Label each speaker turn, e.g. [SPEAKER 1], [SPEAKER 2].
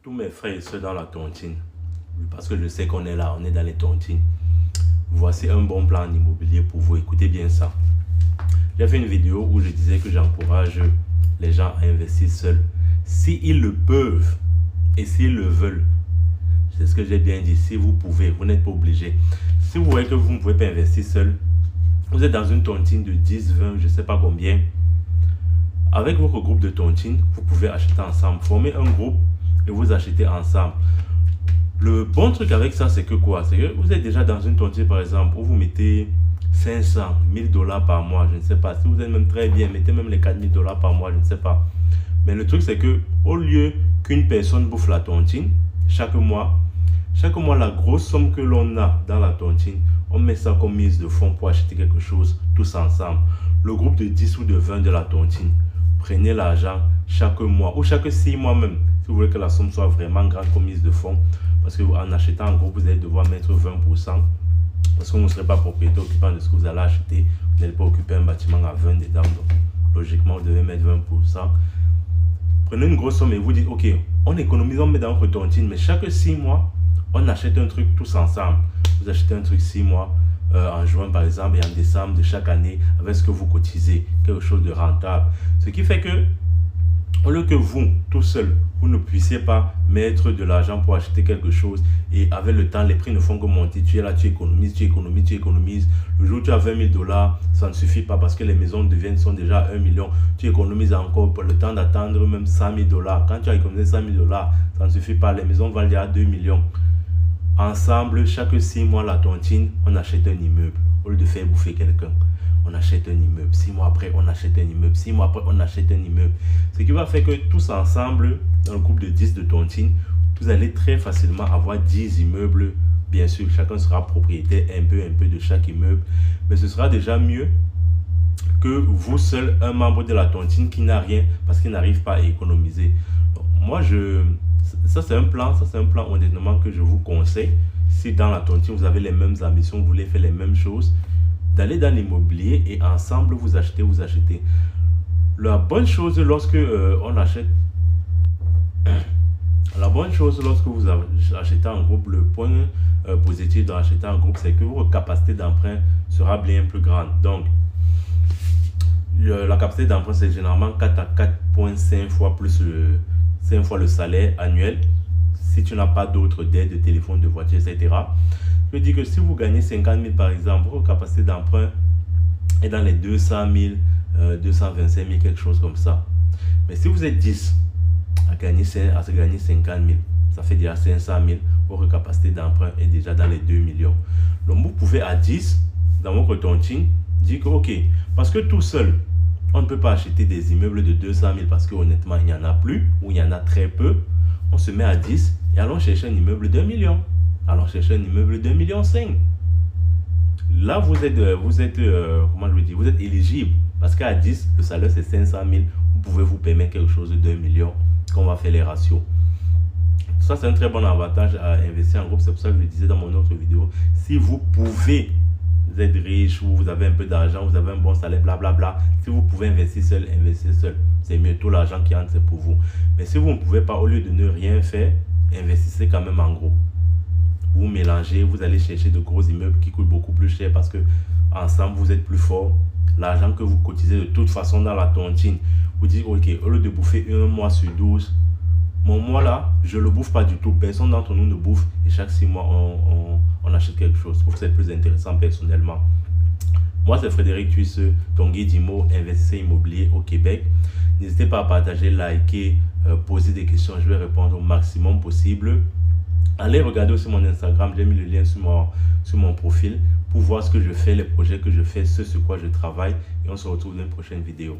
[SPEAKER 1] tous mes frères et soeurs dans la tontine, parce que je sais qu'on est là, on est dans les tontines. Voici un bon plan en immobilier pour vous, écoutez bien ça. J'ai fait une vidéo où je disais que j'encourage les gens à investir seuls, s'ils le peuvent et s'ils le veulent. C'est ce que j'ai bien dit, si vous pouvez, vous n'êtes pas obligé. Si vous voyez que vous ne pouvez pas investir seul, vous êtes dans une tontine de 10, 20, je ne sais pas combien. Avec votre groupe de tontine, vous pouvez acheter ensemble, former un groupe et vous achetez ensemble. Le bon truc avec ça, c'est que quoi? C'est que vous êtes déjà dans une tontine, par exemple, où vous mettez 500, 1000 dollars par mois, je ne sais pas. Si vous êtes même très bien, mettez même les 4000 dollars par mois, je ne sais pas. Mais le truc, c'est que au lieu qu'une personne bouffe la tontine, chaque mois, la grosse somme que l'on a dans la tontine, on met ça comme mise de fonds pour acheter quelque chose tous ensemble. Le groupe de 10 ou de 20 de la tontine, prenez l'argent chaque mois ou chaque 6 mois même, si vous voulez que la somme soit vraiment grande comme mise de fonds. Parce que en achetant en groupe, vous allez devoir mettre 20%. Parce que vous ne serez pas propriétaire occupant de ce que vous allez acheter. Vous n'allez pas occuper un bâtiment à 20 dedans. Donc, logiquement, vous devez mettre 20%. Prenez une grosse somme et vous dites, ok, on économise, on met dans votre tontine, mais chaque 6 mois, on achète un truc tous ensemble. Vous achetez un truc 6 mois, en juin par exemple, et en décembre de chaque année, avec ce que vous cotisez, quelque chose de rentable. Ce qui fait que, au lieu que vous, tout seul, vous ne puissiez pas mettre de l'argent pour acheter quelque chose et avec le temps, les prix ne font que monter. Tu es là, tu économises, tu économises, tu économises. Le jour où tu as 20 000 dollars, ça ne suffit pas parce que les maisons sont déjà 1 million. Tu économises encore pour le temps d'attendre même 100 000 dollars. Quand tu as économisé 100 000 dollars, ça ne suffit pas. Les maisons valent déjà 2 millions. Ensemble, chaque 6 mois, la tontine, on achète un immeuble. Au lieu de faire bouffer quelqu'un, on achète un immeuble. 6 mois après, on achète un immeuble. 6 mois après, on achète un immeuble. Ce qui va faire que tous ensemble, dans le groupe de 10 de tontine, vous allez très facilement avoir 10 immeubles. Bien sûr, chacun sera propriétaire un peu de chaque immeuble. Mais ce sera déjà mieux que vous seul, un membre de la tontine qui n'a rien parce qu'il n'arrive pas à économiser. Donc, moi, ça c'est un plan honnêtement que je vous conseille. Si dans la tontine, vous avez les mêmes ambitions, vous voulez faire les mêmes choses, d'aller dans l'immobilier et ensemble vous achetez. La bonne chose lorsque on achète, la bonne chose lorsque vous achetez en groupe, le point positif d'acheter en groupe, c'est que votre capacité d'emprunt sera bien plus grande. Donc, la capacité d'emprunt, c'est généralement 4 à 4,5 fois plus 5 fois le salaire annuel. Si tu n'as pas d'autres dettes de téléphone, de voiture, etc. Je dis que si vous gagnez 50 000 par exemple, votre capacité d'emprunt est dans les 200 000, 225 000, quelque chose comme ça. Mais si vous êtes 10 à se gagner 50 000, ça fait déjà 500 000, votre capacité d'emprunt est déjà dans les 2 millions. Donc vous pouvez à 10, dans votre tontine, dire que ok, parce que tout seul, on ne peut pas acheter des immeubles de 200 000 parce que honnêtement, il n'y en a plus ou il y en a très peu. On se met à 10 et allons chercher un immeuble de 1 million. Allons chercher un immeuble de 1,5 million. Là, vous êtes comment je veux dire, vous êtes éligible parce qu'à 10, le salaire c'est 500 000. Vous pouvez vous permettre quelque chose de 1 million qu'on va faire les ratios. Ça, c'est un très bon avantage à investir en groupe. C'est pour ça que je disais dans mon autre vidéo, si vous pouvez, vous êtes riche ou vous avez un peu d'argent, vous avez un bon salaire, blablabla. Si vous pouvez investir seul, investissez seul. C'est mieux, tout l'argent qui entre, c'est pour vous. Mais si vous ne pouvez pas, au lieu de ne rien faire, investissez quand même en groupe. Vous mélangez, vous allez chercher de gros immeubles qui coûtent beaucoup plus cher parce que ensemble, vous êtes plus fort. L'argent que vous cotisez de toute façon dans la tontine, vous dites, ok, au lieu de bouffer un mois sur 12, mon mois là, je ne le bouffe pas du tout. Personne d'entre nous ne bouffe et chaque 6 mois, on achète quelque chose. Je trouve que c'est plus intéressant personnellement. Moi, c'est Frédéric Tuisseux, ton guide IMO, investisseur immobilier au Québec. N'hésitez pas à partager, liker, poser des questions. Je vais répondre au maximum possible. Allez regarder aussi mon Instagram. J'ai mis le lien sur mon profil pour voir ce que je fais, les projets que je fais, ce sur quoi je travaille. Et on se retrouve dans une prochaine vidéo.